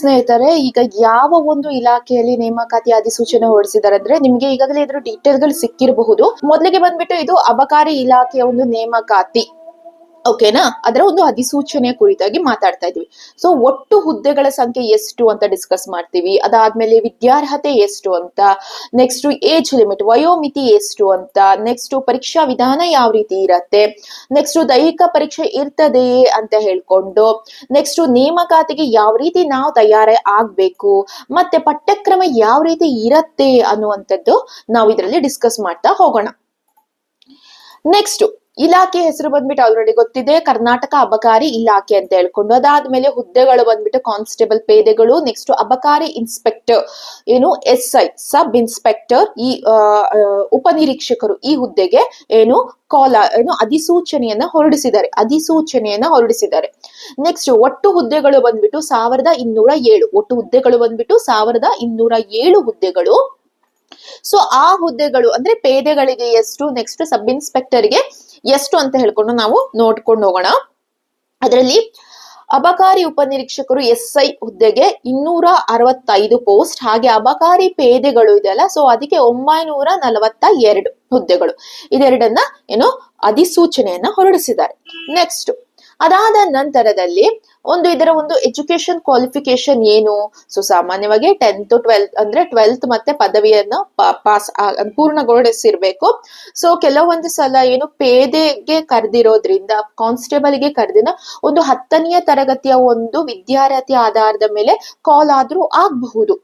ಸ್ನೇಹಿತರೆ, ಈಗ ಯಾವ ಒಂದು ಇಲಾಖೆಯಲ್ಲಿ ನೇಮಕಾತಿ ಅಧಿಸೂಚನೆ ಹೊರಡಿಸಿದ್ದಾರೆ ಅಂದ್ರೆ ನಿಮ್ಗೆ ಈಗಾಗಲೇ ಇದ್ರ ಡೀಟೇಲ್ ಗಳು ಸಿಕ್ಕಿರಬಹುದು. ಮೊದಲಿಗೆ ಬಂದ್ಬಿಟ್ಟು ಇದು ಅಬಕಾರಿ ಇಲಾಖೆಯ ಒಂದು ನೇಮಕಾತಿ, ಓಕೆನಾ, ಅದರ ಒಂದು ಅಧಿಸೂಚನೆ ಕುರಿತಾಗಿ ಮಾತಾಡ್ತಾ ಇದ್ವಿ. ಸೊ ಒಟ್ಟು ಹುದ್ದೆಗಳ ಸಂಖ್ಯೆ ಎಷ್ಟು ಅಂತ ಡಿಸ್ಕಸ್ ಮಾಡ್ತೀವಿ. ಅದಾದ್ಮೇಲೆ ವಿದ್ಯಾರ್ಹತೆ ಎಷ್ಟು ಅಂತ, ನೆಕ್ಸ್ಟ್ ಏಜ್ ಲಿಮಿಟ್ ವಯೋಮಿತಿ ಎಷ್ಟು ಅಂತ, ನೆಕ್ಸ್ಟ್ ಪರೀಕ್ಷಾ ವಿಧಾನ ಯಾವ ರೀತಿ ಇರತ್ತೆ, ನೆಕ್ಸ್ಟ್ ದೈಹಿಕ ಪರೀಕ್ಷೆ ಇರ್ತದೆಯೇ ಅಂತ ಹೇಳ್ಕೊಂಡು, ನೆಕ್ಸ್ಟ್ ನೇಮಕಾತಿಗೆ ಯಾವ ರೀತಿ ನಾವು ತಯಾರಿ ಆಗ್ಬೇಕು, ಮತ್ತೆ ಪಠ್ಯಕ್ರಮ ಯಾವ ರೀತಿ ಇರತ್ತೆ ಅನ್ನುವಂಥದ್ದು ನಾವು ಇದರಲ್ಲಿ ಡಿಸ್ಕಸ್ ಮಾಡ್ತಾ ಹೋಗೋಣ. ನೆಕ್ಸ್ಟ್ ಇಲಾಖೆ ಹೆಸರು ಬಂದ್ಬಿಟ್ಟು ಆಲ್ರೆಡಿ ಗೊತ್ತಿದೆ, ಕರ್ನಾಟಕ ಅಬಕಾರಿ ಇಲಾಖೆ ಅಂತ ಹೇಳ್ಕೊಂಡು. ಅದಾದ್ಮೇಲೆ ಹುದ್ದೆಗಳು ಬಂದ್ಬಿಟ್ಟು ಕಾನ್ಸ್ಟೇಬಲ್ ಪೇದೆಗಳು, ನೆಕ್ಸ್ಟ್ ಅಬಕಾರಿ ಇನ್ಸ್ಪೆಕ್ಟರ್ ಏನು SI ಸಬ್ ಇನ್ಸ್ಪೆಕ್ಟರ್, ಈ ಉಪನಿರೀಕ್ಷಕರು ಈ ಹುದ್ದೆಗೆ ಏನು ಅಧಿಸೂಚನೆಯನ್ನ ಹೊರಡಿಸಿದ್ದಾರೆ. ನೆಕ್ಸ್ಟ್ ಒಟ್ಟು ಹುದ್ದೆಗಳು ಬಂದ್ಬಿಟ್ಟು 1207, ಒಟ್ಟು ಹುದ್ದೆಗಳು ಬಂದ್ಬಿಟ್ಟು 1207 ಹುದ್ದೆಗಳು. ಸೊ ಆ ಹುದ್ದೆಗಳು ಅಂದ್ರೆ ಪೇದೆಗಳಿಗೆ ಎಷ್ಟು, ನೆಕ್ಸ್ಟ್ ಸಬ್ ಇನ್ಸ್ಪೆಕ್ಟರ್ಗೆ ಎಷ್ಟು ಅಂತ ಹೇಳ್ಕೊಂಡು ನಾವು ನೋಡ್ಕೊಂಡು ಹೋಗೋಣ. ಅದರಲ್ಲಿ ಅಬಕಾರಿ ಉಪನಿರೀಕ್ಷಕರು SI ಹುದ್ದೆಗೆ 265 ಪೋಸ್ಟ್, ಹಾಗೆ ಅಬಕಾರಿ ಪೇದೆಗಳು ಇದೆಯಲ್ಲ, ಸೊ ಅದಕ್ಕೆ 942 ಹುದ್ದೆಗಳು. ಇದೆರಡನ್ನ ಅಧಿಸೂಚನೆಯನ್ನ ಹೊರಡಿಸಿದ್ದಾರೆ. ನೆಕ್ಸ್ಟ್ ಅದಾದ ನಂತರದಲ್ಲಿ ಇದರ ಒಂದು ಎಜುಕೇಶನ್ ಕ್ವಾಲಿಫಿಕೇಶನ್ ಏನು. ಸೊ ಸಾಮಾನ್ಯವಾಗಿ 10th 12th ಅಂದ್ರೆ 12th ಮತ್ತೆ ಪದವಿಯನ್ನ ಪೂರ್ಣಗೊಳಿಸಿರ್ಬೇಕು. ಸೊ ಕೆಲವೊಂದು ಸಲ ಪೇದೆಗೆ ಕರೆದಿರೋದ್ರಿಂದ, ಕಾನ್ಸ್ಟೇಬಲ್ ಗೆ ಕರೆದಿನ ಒಂದು 10ನೇ ತರಗತಿಯ ಒಂದು ವಿದ್ಯಾರ್ಥಿ ಆಧಾರದ ಮೇಲೆ ಕಾಲ್ ಆದ್ರೂ ಆಗಬಹುದು.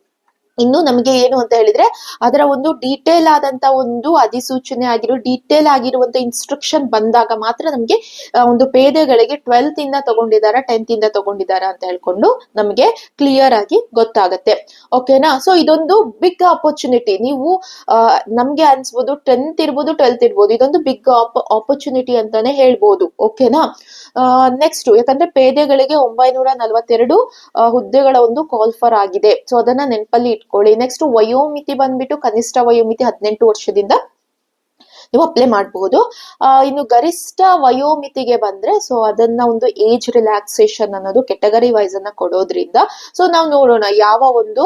ಇನ್ನು ನಮಗೆ ಏನು ಅಂತ ಹೇಳಿದ್ರೆ ಅದರ ಒಂದು ಡೀಟೇಲ್ ಆದಂತ ಒಂದು ಅಧಿಸೂಚನೆ ಡೀಟೇಲ್ ಆಗಿರುವಂತ ಇನ್ಸ್ಟ್ರಕ್ಷನ್ ಬಂದಾಗ ಮಾತ್ರ ನಮ್ಗೆ ಒಂದು ಪೇದೆಗಳಿಗೆ 12th ಇಂದ ತಗೊಂಡಿದಾರ 10th ಇಂದ ತಗೊಂಡಿದಾರ ಅಂತ ಹೇಳ್ಕೊಂಡು ನಮ್ಗೆ ಕ್ಲಿಯರ್ ಆಗಿ ಗೊತ್ತಾಗತ್ತೆ. ಓಕೆನಾ. ಸೊ ಇದೊಂದು ಬಿಗ್ ಆಪರ್ಚುನಿಟಿ. ನೀವು ನಮ್ಗೆ ಅನ್ಸ್ಬೋದು 10th ಇರ್ಬೋದು 12th ಇರ್ಬೋದು, ಇದೊಂದು ಬಿಗ್ ಆಪರ್ಚುನಿಟಿ ಅಂತಾನೆ ಹೇಳ್ಬೋದು. ಓಕೆನಾ. ನೆಕ್ಸ್ಟ್ ಯಾಕಂದ್ರೆ ಪೇದೆಗಳಿಗೆ 942 ಹುದ್ದೆಗಳ ಒಂದು ಕಾಲ್ ಫಾರ್ ಆಗಿದೆ. ಸೊ ಅದನ್ನ ನೆನಪಲ್ಲಿ ಇಟ್ಕೊಳ್ಳಿ. ನೆಕ್ಸ್ಟ್ ವಯೋಮಿತಿ ಬಂದ್ಬಿಟ್ಟು ಕನಿಷ್ಠ ವಯೋಮಿತಿ 18 ವರ್ಷದಿಂದ ನೀವು ಅಪ್ಲೈ ಮಾಡಬಹುದು. ಇನ್ನು ಗರಿಷ್ಠ ವಯೋಮಿತಿಗೆ ಬಂದ್ರೆ ಸೊ ಅದನ್ನ ಒಂದು ಏಜ್ ರಿಲ್ಯಾಕ್ಸೇಷನ್ ಅನ್ನೋದು ಕೆಟಗರಿ ವೈಸ್ ಅನ್ನ ಕೊಡೋದ್ರಿಂದ ಸೊ ನಾವು ನೋಡೋಣ ಯಾವ ಒಂದು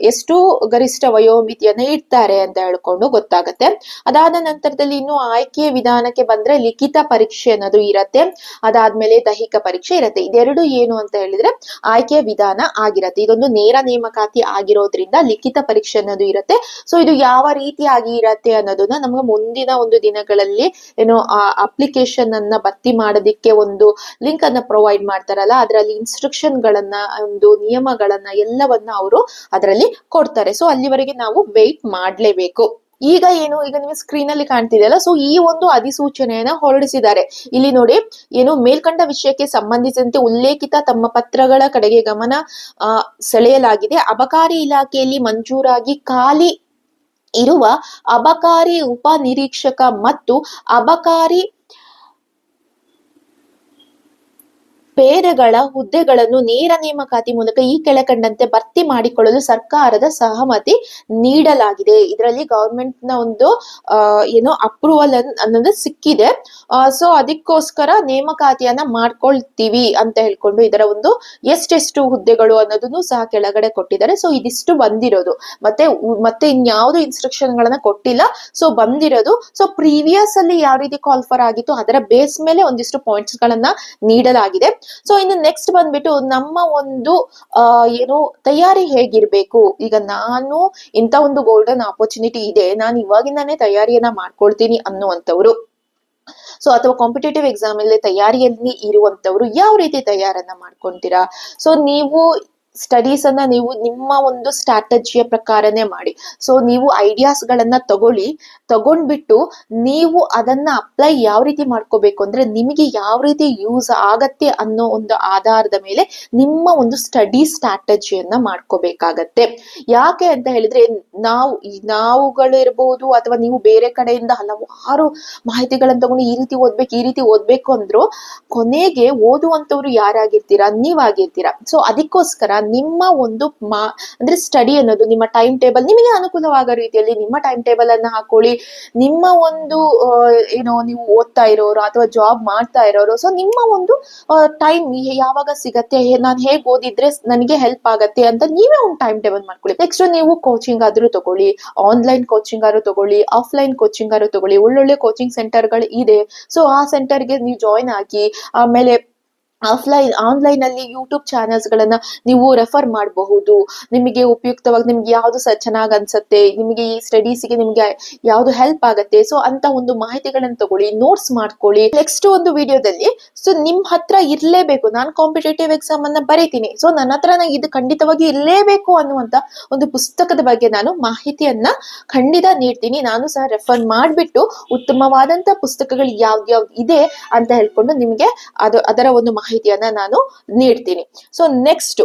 ಎಷ್ಟು ಗರಿಷ್ಠ ವಯೋಮಿತಿಯನ್ನ ಇಡ್ತಾರೆ ಅಂತ ಹೇಳ್ಕೊಂಡು ಗೊತ್ತಾಗತ್ತೆ. ಅದಾದ ನಂತರದಲ್ಲಿ ಇನ್ನು ಆಯ್ಕೆ ವಿಧಾನಕ್ಕೆ ಬಂದ್ರೆ ಲಿಖಿತ ಪರೀಕ್ಷೆ ಅನ್ನೋದು ಇರತ್ತೆ, ಅದಾದ್ಮೇಲೆ ದೈಹಿಕ ಪರೀಕ್ಷೆ ಇರತ್ತೆ. ಇದೆರಡು ಏನು ಅಂತ ಹೇಳಿದ್ರೆ ಆಯ್ಕೆ ವಿಧಾನ ಆಗಿರತ್ತೆ. ಇದೊಂದು ನೇರ ನೇಮಕಾತಿ ಆಗಿರೋದ್ರಿಂದ ಲಿಖಿತ ಪರೀಕ್ಷೆ ಅನ್ನೋದು ಇರತ್ತೆ. ಸೊ ಇದು ಯಾವ ರೀತಿಯಾಗಿ ಇರತ್ತೆ ಅನ್ನೋದನ್ನ ನಮ್ಗೆ ಮುಂದಿನ ಒಂದು ದಿನಗಳಲ್ಲಿ ಅಪ್ಲಿಕೇಶನ್ ಅನ್ನ ಭರ್ತಿ ಮಾಡೋದಿಕ್ಕೆ ಒಂದು ಲಿಂಕ್ ಅನ್ನ ಪ್ರೊವೈಡ್ ಮಾಡ್ತಾರಲ್ಲ, ಅದರಲ್ಲಿ ಇನ್ಸ್ಟ್ರಕ್ಷನ್ ಗಳನ್ನ ಒಂದು ನಿಯಮಗಳನ್ನ ಎಲ್ಲವನ್ನ ಅವರು ಅದರಲ್ಲಿ ಕೊಡ್ತಾರೆ. ಸೊ ಅಲ್ಲಿವರೆಗೆ ನಾವು ವೇಟ್ ಮಾಡ್ಲೇಬೇಕು. ಈಗ ನೀವು ಸ್ಕ್ರೀನ್ ಅಲ್ಲಿ ಕಾಣ್ತಿದೆಯಲ್ಲ, ಸೊ ಈ ಒಂದು ಅಧಿಸೂಚನೆಯನ್ನ ಹೊರಡಿಸಿದ್ದಾರೆ. ಇಲ್ಲಿ ನೋಡಿ ಮೇಲ್ಕಂಡ ವಿಷಯಕ್ಕೆ ಸಂಬಂಧಿಸಿದಂತೆ ಉಲ್ಲೇಖಿತ ತಮ್ಮ ಪತ್ರಗಳ ಕಡೆಗೆ ಗಮನ ಸೆಳೆಯಲಾಗಿದೆ. ಅಬಕಾರಿ ಇಲಾಖೆಯಲ್ಲಿ ಮಂಜೂರಾಗಿ ಖಾಲಿ ಇರುವ ಅಬಕಾರಿ ಉಪನಿರೀಕ್ಷಕ ಮತ್ತು ಅಬಕಾರಿ ಪೇದೆಗಳ ಹುದ್ದೆಗಳನ್ನು ನೇರ ನೇಮಕಾತಿ ಮೂಲಕ ಈ ಕೆಳಕಂಡಂತೆ ಭರ್ತಿ ಮಾಡಿಕೊಳ್ಳಲು ಸರ್ಕಾರದ ಸಹಮತಿ ನೀಡಲಾಗಿದೆ. ಇದರಲ್ಲಿ ಗವರ್ಮೆಂಟ್ ನ ಒಂದು ಅಪ್ರೂವಲ್ ಅನ್ನೋದು ಸಿಕ್ಕಿದೆ. ಸೊ ಅದಕ್ಕೋಸ್ಕರ ನೇಮಕಾತಿಯನ್ನ ಮಾಡ್ಕೊಳ್ತೀವಿ ಅಂತ ಹೇಳ್ಕೊಂಡು ಇದರ ಒಂದು ಎಷ್ಟೆಷ್ಟು ಹುದ್ದೆಗಳು ಅನ್ನೋದನ್ನು ಸಹ ಕೆಳಗಡೆ ಕೊಟ್ಟಿದ್ದಾರೆ. ಸೊ ಇದಿಷ್ಟು ಬಂದಿರೋದು, ಮತ್ತೆ ಇನ್ಯಾವುದು ಇನ್ಸ್ಟ್ರಕ್ಷನ್ ಗಳನ್ನ ಕೊಟ್ಟಿಲ್ಲ. ಸೊ ಬಂದಿರೋದು, ಸೊ ಪ್ರೀವಿಯಸ್ ಅಲ್ಲಿ ಯಾವ ರೀತಿ ಕಾಲ್ ಫಾರ್ ಆಗಿತ್ತು ಅದರ ಬೇಸ್ ಮೇಲೆ ಒಂದಿಷ್ಟು ಪಾಯಿಂಟ್ಸ್ ಗಳನ್ನ ನೀಡಲಾಗಿದೆ. ಸೊ ಇನ್ನು ನೆಕ್ಸ್ಟ್ ಬಂದ್ಬಿಟ್ಟು ನಮ್ಮ ಒಂದು ತಯಾರಿ ಹೇಗಿರ್ಬೇಕು. ಈಗ ನಾನು ಇಂತ ಒಂದು ಗೋಲ್ಡನ್ ಆಪರ್ಚುನಿಟಿ ಇದೆ, ನಾನು ಇವಾಗಿಂದಾನೇ ತಯಾರಿಯನ್ನ ಮಾಡ್ಕೊಳ್ತೀನಿ ಅನ್ನುವಂಥವ್ರು, ಸೊ ಅಥವಾ ಕಾಂಪಿಟೇಟಿವ್ ಎಕ್ಸಾಮ್ ಅಲ್ಲಿ ತಯಾರಿಯಲ್ಲಿ ಇರುವಂತವ್ರು ಯಾವ ರೀತಿ ತಯಾರನ್ನ ಮಾಡ್ಕೊಂತೀರಾ. ಸೊ ನೀವು ಸ್ಟಡೀಸ್ ಅನ್ನ ನೀವು ನಿಮ್ಮ ಒಂದು ಸ್ಟ್ರಾಟಜಿಯ ಪ್ರಕಾರನೇ ಮಾಡಿ. ಸೊ ನೀವು ಐಡಿಯಾಸ್ ಗಳನ್ನ ತಗೊಂಡ್ಬಿಟ್ಟು ನೀವು ಅದನ್ನ ಅಪ್ಲೈ ಯಾವ ರೀತಿ ಮಾಡ್ಕೋಬೇಕು ಅಂದ್ರೆ ನಿಮಗೆ ಯಾವ ರೀತಿ ಯೂಸ್ ಆಗತ್ತೆ ಅನ್ನೋ ಒಂದು ಆಧಾರದ ಮೇಲೆ ನಿಮ್ಮ ಒಂದು ಸ್ಟಡಿ ಸ್ಟ್ರಾಟಜಿಯನ್ನ ಮಾಡ್ಕೋಬೇಕಾಗತ್ತೆ. ಯಾಕೆ ಅಂತ ಹೇಳಿದ್ರೆ ನಾವುಗಳಿರ್ಬಹುದು ಅಥವಾ ನೀವು ಬೇರೆ ಕಡೆಯಿಂದ ಹಲವಾರು ಮಾಹಿತಿಗಳನ್ನ ತಗೊಂಡು ಈ ರೀತಿ ಓದ್ಬೇಕು ಅಂದ್ರು ಕೊನೆಗೆ ಓದುವಂತವ್ರು ಯಾರಾಗಿರ್ತೀರಾ, ನೀವಾಗಿರ್ತೀರಾ. ಸೊ ಅದಕ್ಕೋಸ್ಕರ ನಿಮ್ಮ ಒಂದು ಅಂದ್ರೆ ಸ್ಟಡಿ ಅನ್ನೋದು ನಿಮ್ಮ ಟೈಮ್ ಟೇಬಲ್ ನಿಮಗೆ ಅನುಕೂಲವಾಗೋ ರೀತಿಯಲ್ಲಿ ನಿಮ್ಮ ಟೈಮ್ ಟೇಬಲ್ ಅನ್ನ ಹಾಕೊಳ್ಳಿ. ನಿಮ್ಮ ಒಂದು ಏನೋ ನೀವು ಓದ್ತಾ ಇರೋರು ಅಥವಾ ಜಾಬ್ ಮಾಡ್ತಾ ಇರೋರು, ಸೊ ನಿಮ್ಮ ಒಂದು ಟೈಮ್ ಯಾವಾಗ ಸಿಗತ್ತೆ, ನಾನು ಹೇಗ್ ಓದಿದ್ರೆ ನನಗೆ ಹೆಲ್ಪ್ ಆಗತ್ತೆ ಅಂತ ನೀವೇ ಒಂದು ಟೈಮ್ ಟೇಬಲ್ ಮಾಡ್ಕೊಳ್ಳಿ. ನೆಕ್ಸ್ಟ್ ನೀವು ಕೋಚಿಂಗ್ ಆದ್ರೂ ತಗೊಳ್ಳಿ, ಆನ್ಲೈನ್ ಕೋಚಿಂಗ್ ಆದ್ರೂ ತಗೊಳ್ಳಿ, ಆಫ್ಲೈನ್ ಕೋಚಿಂಗ್ ಆದ್ರೂ ತಗೊಳ್ಳಿ. ಒಳ್ಳೊಳ್ಳೆ ಕೋಚಿಂಗ್ ಸೆಂಟರ್ಗಳು ಇದೆ. ಸೊ ಆ ಸೆಂಟರ್ಗೆ ನೀವು ಜಾಯ್ನ್ ಆಗಿ ಆಮೇಲೆ ಆನ್ಲೈನ್ ಅಲ್ಲಿ ಯೂಟ್ಯೂಬ್ ಚಾನೆಲ್ಸ್ ಗಳನ್ನ ನೀವು ರೆಫರ್ ಮಾಡಬಹುದು. ನಿಮಗೆ ಉಪಯುಕ್ತವಾಗಿ ನಿಮ್ಗೆ ಯಾವ್ದು ಚೆನ್ನಾಗ್ ಅನ್ಸತ್ತೆ, ನಿಮಗೆ ಈ ಸ್ಟಡೀಸ್ಗೆ ನಿಮ್ಗೆ ಯಾವ್ದು ಹೆಲ್ಪ್ ಆಗತ್ತೆ, ಸೊ ಅಂತ ಒಂದು ಮಾಹಿತಿಗಳನ್ನ ತಗೊಳ್ಳಿ, ನೋಟ್ಸ್ ಮಾಡ್ಕೊಳ್ಳಿ. ನೆಕ್ಸ್ಟ್ ಒಂದು ವಿಡಿಯೋದಲ್ಲಿ ಸೊ ನಿಮ್ ಹತ್ರ ಇರ್ಲೇಬೇಕು, ನಾನು ಕಾಂಪಿಟೇಟಿವ್ ಎಕ್ಸಾಮ್ ಅನ್ನ ಬರೀತೀನಿ, ಸೊ ನನ್ನ ಹತ್ರ ಇದು ಖಂಡಿತವಾಗಿ ಇರ್ಲೇಬೇಕು ಅನ್ನುವಂತ ಒಂದು ಪುಸ್ತಕದ ಬಗ್ಗೆ ನಾನು ಮಾಹಿತಿಯನ್ನ ಖಂಡಿತ ನೀಡ್ತೀನಿ. ನಾನು ಸಹ ರೆಫರ್ ಮಾಡ್ಬಿಟ್ಟು ಉತ್ತಮವಾದಂತ ಪುಸ್ತಕಗಳು ಯಾವ್ದು ಇದೆ ಅಂತ ಹೇಳ್ಕೊಂಡು ನಿಮ್ಗೆ ಅದರ ಒಂದು ಮಾಹಿತಿಯನ್ನ ನಾನು ನೀಡ್ತೀನಿ. ಸೊ ನೆಕ್ಸ್ಟ್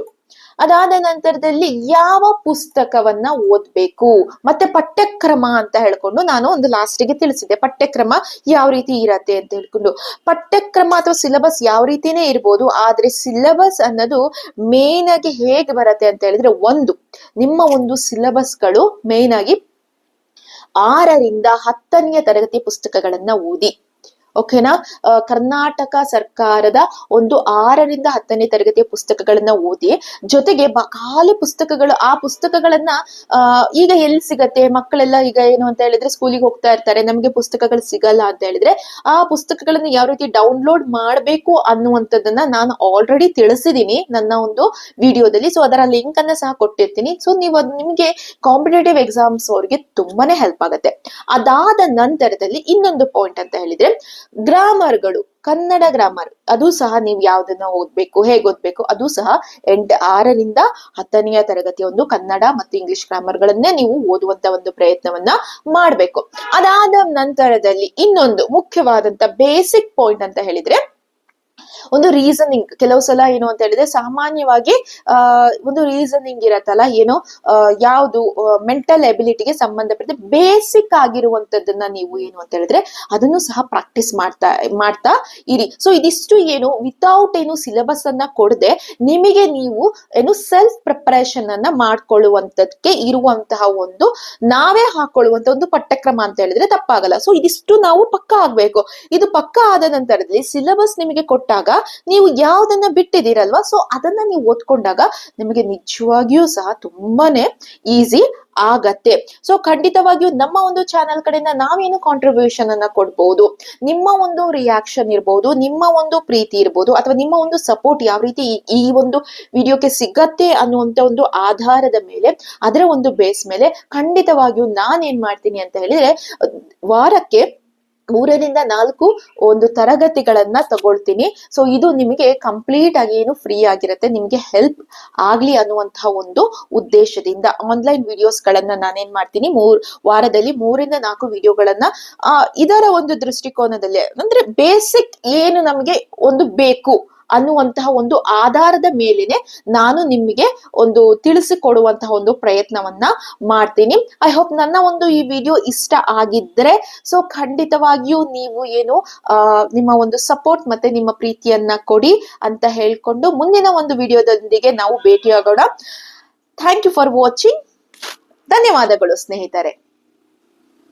ಅದಾದ ನಂತರದಲ್ಲಿ ಯಾವ ಪುಸ್ತಕವನ್ನ ಓದ್ಬೇಕು ಮತ್ತೆ ಪಠ್ಯಕ್ರಮ ಅಂತ ಹೇಳ್ಕೊಂಡು ನಾನು ಒಂದು ಲಾಸ್ಟಿಗೆ ತಿಳಿಸಿದ್ದೆ. ಪಠ್ಯಕ್ರಮ ಯಾವ ರೀತಿ ಇರತ್ತೆ ಅಂತ ಹೇಳ್ಕೊಂಡು, ಪಠ್ಯಕ್ರಮ ಅಥವಾ ಸಿಲೆಬಸ್ ಯಾವ ರೀತಿನೇ ಇರ್ಬೋದು, ಆದ್ರೆ ಸಿಲೆಬಸ್ ಅನ್ನೋದು ಮೇನ್ ಆಗಿ ಹೇಗೆ ಬರತ್ತೆ ಅಂತ ಹೇಳಿದ್ರೆ, ನಿಮ್ಮ ಒಂದು ಸಿಲೆಬಸ್ಗಳು ಮೇನ್ ಆಗಿ 6ರಿಂದ 10ನೇ ತರಗತಿ ಪುಸ್ತಕಗಳನ್ನ ಓದಿ. ಓಕೆನಾ? ಕರ್ನಾಟಕ ಸರ್ಕಾರದ ಒಂದು 6ರಿಂದ 10ನೇ ತರಗತಿಯ ಪುಸ್ತಕಗಳನ್ನ ಓದಿ, ಜೊತೆಗೆ ಖಾಲಿ ಪುಸ್ತಕಗಳು, ಆ ಪುಸ್ತಕಗಳನ್ನ ಈಗ ಎಲ್ಲಿ ಸಿಗತ್ತೆ, ಮಕ್ಕಳೆಲ್ಲ ಈಗ ಏನು ಅಂತ ಹೇಳಿದ್ರೆ ಸ್ಕೂಲಿಗೆ ಹೋಗ್ತಾ ಇರ್ತಾರೆ, ನಮ್ಗೆ ಪುಸ್ತಕಗಳು ಸಿಗಲ್ಲ ಅಂತ ಹೇಳಿದ್ರೆ ಆ ಪುಸ್ತಕಗಳನ್ನ ಯಾವ ರೀತಿ ಡೌನ್ಲೋಡ್ ಮಾಡ್ಬೇಕು ಅನ್ನುವಂಥದ್ದನ್ನ ನಾನು ಆಲ್ರೆಡಿ ತಿಳಿಸಿದೀನಿ ನನ್ನ ಒಂದು ವಿಡಿಯೋದಲ್ಲಿ. ಸೊ ಅದರ ಲಿಂಕ್ ಅನ್ನ ಸಹ ಕೊಟ್ಟಿರ್ತೀನಿ. ಸೊ ನೀವು ನಿಮ್ಗೆ ಕಾಂಪಿಟೇಟಿವ್ ಎಕ್ಸಾಮ್ಸ್ ಅವ್ರಿಗೆ ತುಂಬಾನೇ ಹೆಲ್ಪ್ ಆಗುತ್ತೆ. ಅದಾದ ನಂತರದಲ್ಲಿ ಇನ್ನೊಂದು ಪಾಯಿಂಟ್ ಅಂತ ಹೇಳಿದ್ರೆ, ಗ್ರಾಮರ್ಗಳು, ಕನ್ನಡ ಗ್ರಾಮರ್, ಅದು ಸಹ ನೀವು ಯಾವ್ದನ್ನ ಓದ್ಬೇಕು, ಹೇಗೆ ಓದ್ಬೇಕು, ಅದು ಸಹ 6ರಿಂದ 10ನೇ ತರಗತಿಯ ಒಂದು ಕನ್ನಡ ಮತ್ತು ಇಂಗ್ಲಿಷ್ ಗ್ರಾಮರ್ಗಳನ್ನೇ ನೀವು ಓದುವಂತ ಒಂದು ಪ್ರಯತ್ನವನ್ನ ಮಾಡ್ಬೇಕು. ಅದಾದ ನಂತರದಲ್ಲಿ ಇನ್ನೊಂದು ಮುಖ್ಯವಾದಂತ ಬೇಸಿಕ್ ಪಾಯಿಂಟ್ ಅಂತ ಹೇಳಿದ್ರೆ ಒಂದು ರೀಸನಿಂಗ್. ಕೆಲವು ಸಲ ಏನು ಅಂತ ಹೇಳಿದ್ರೆ ಸಾಮಾನ್ಯವಾಗಿ ಒಂದು ರೀಸನಿಂಗ್ ಇರತ್ತಲ್ಲ, ಏನೋ ಯಾವುದು ಮೆಂಟಲ್ ಎಬಿಲಿಟಿಗೆ ಸಂಬಂಧಪಟ್ಟ ಬೇಸಿಕ್ ಆಗಿರುವಂತದ್ದನ್ನ ನೀವು ಏನು ಅಂತ ಹೇಳಿದ್ರೆ ಅದನ್ನು ಸಹ ಪ್ರಾಕ್ಟೀಸ್ ಮಾಡ್ತಾ ಇರಿ. ಸೊ ಇದಿಷ್ಟು ಏನು ವಿತೌಟ್ ಏನು ಸಿಲೆಬಸ್ ಅನ್ನ ಕೊಡದೆ ನಿಮಗೆ ನೀವು ಏನು ಸೆಲ್ಫ್ ಪ್ರಿಪರೇಷನ್ ಅನ್ನ ಮಾಡ್ಕೊಳ್ಳುವಂತದಕ್ಕೆ ಇರುವಂತಹ ಒಂದು ನಾವೇ ಹಾಕೊಳ್ಳುವಂತ ಒಂದು ಪಠ್ಯಕ್ರಮ ಅಂತ ಹೇಳಿದ್ರೆ ತಪ್ಪಾಗಲ್ಲ. ಸೊ ಇದಿಷ್ಟು ನಾವು ಪಕ್ಕಾ ಆಗ್ಬೇಕು. ಇದು ಪಕ್ಕಾ ಆದ ನಂತರದಲ್ಲಿ ಸಿಲೆಬಸ್ ನಿಮಗೆ ಕೊಟ್ಟಾಗ ನೀವು ಯಾವ್ದನ್ನ ಬಿಟ್ಟಿದ್ದೀರಲ್ವಾ, ಸೊ ಅದನ್ನ ನೀವು ಓದ್ಕೊಂಡಾಗ ನಿಮಗೆ ನಿಜವಾಗಿಯೂ ಸಹ ತುಂಬಾನೇ ಈಸಿ ಆಗತ್ತೆ. ಸೊ ಖಂಡಿತವಾಗಿಯೂ ನಮ್ಮ ಒಂದು ಚಾನೆಲ್ ಕಡೆಯಿಂದ ನಾವೇನು ಕಾಂಟ್ರಿಬ್ಯೂಷನ್ ಅನ್ನ ಕೊಡ್ಬೋದು, ನಿಮ್ಮ ಒಂದು ರಿಯಾಕ್ಷನ್ ಇರ್ಬೋದು, ನಿಮ್ಮ ಒಂದು ಪ್ರೀತಿ ಇರ್ಬೋದು, ಅಥವಾ ನಿಮ್ಮ ಒಂದು ಸಪೋರ್ಟ್ ಯಾವ ರೀತಿ ಈ ಒಂದು ವಿಡಿಯೋಕ್ಕೆ ಸಿಗತ್ತೆ ಅನ್ನುವಂತ ಒಂದು ಆಧಾರದ ಮೇಲೆ, ಅದರ ಒಂದು ಬೇಸ್ ಮೇಲೆ ಖಂಡಿತವಾಗಿಯೂ ನಾನೇನ್ ಮಾಡ್ತೀನಿ ಅಂತ ಹೇಳಿದ್ರೆ ವಾರಕ್ಕೆ 3ರಿಂದ 4 ಒಂದು ತರಗತಿಗಳನ್ನ ತಗೊಳ್ತೀನಿ. ಸೊ ಇದು ನಿಮಗೆ ಕಂಪ್ಲೀಟ್ ಆಗಿ ಏನು ಫ್ರೀ ಆಗಿರುತ್ತೆ, ನಿಮ್ಗೆ ಹೆಲ್ಪ್ ಆಗ್ಲಿ ಅನ್ನುವಂತಹ ಒಂದು ಉದ್ದೇಶದಿಂದ ಆನ್ಲೈನ್ ವಿಡಿಯೋಸ್ ಗಳನ್ನ ನಾನೇನ್ ಮಾಡ್ತೀನಿ, ವಾರದಲ್ಲಿ 3ರಿಂದ 4 ವಿಡಿಯೋಗಳನ್ನ ಇದರ ಒಂದು ದೃಷ್ಟಿಕೋನದಲ್ಲಿ, ಅಂದ್ರೆ ಬೇಸಿಕ್ ಏನು ನಮ್ಗೆ ಒಂದು ಬೇಕು ಅನ್ನುವಂತಹ ಒಂದು ಆಧಾರದ ಮೇಲೆನೆ ನಾನು ನಿಮಗೆ ಒಂದು ತಿಳಿಸಿಕೊಡುವಂತಹ ಒಂದು ಪ್ರಯತ್ನವನ್ನ ಮಾಡ್ತೀನಿ. ಐ ಹೋಪ್ ನನ್ನ ಒಂದು ಈ ವಿಡಿಯೋ ಇಷ್ಟ ಆಗಿದ್ರೆ ಸೊ ಖಂಡಿತವಾಗಿಯೂ ನೀವು ಏನು ನಿಮ್ಮ ಒಂದು ಸಪೋರ್ಟ್ ಮತ್ತೆ ನಿಮ್ಮ ಪ್ರೀತಿಯನ್ನ ಕೊಡಿ ಅಂತ ಹೇಳ್ಕೊಂಡು ಮುಂದಿನ ಒಂದು ವಿಡಿಯೋದೊಂದಿಗೆ ನಾವು ಭೇಟಿಯಾಗೋಣ. Thank you for watching. ಧನ್ಯವಾದಗಳು ಸ್ನೇಹಿತರೆ.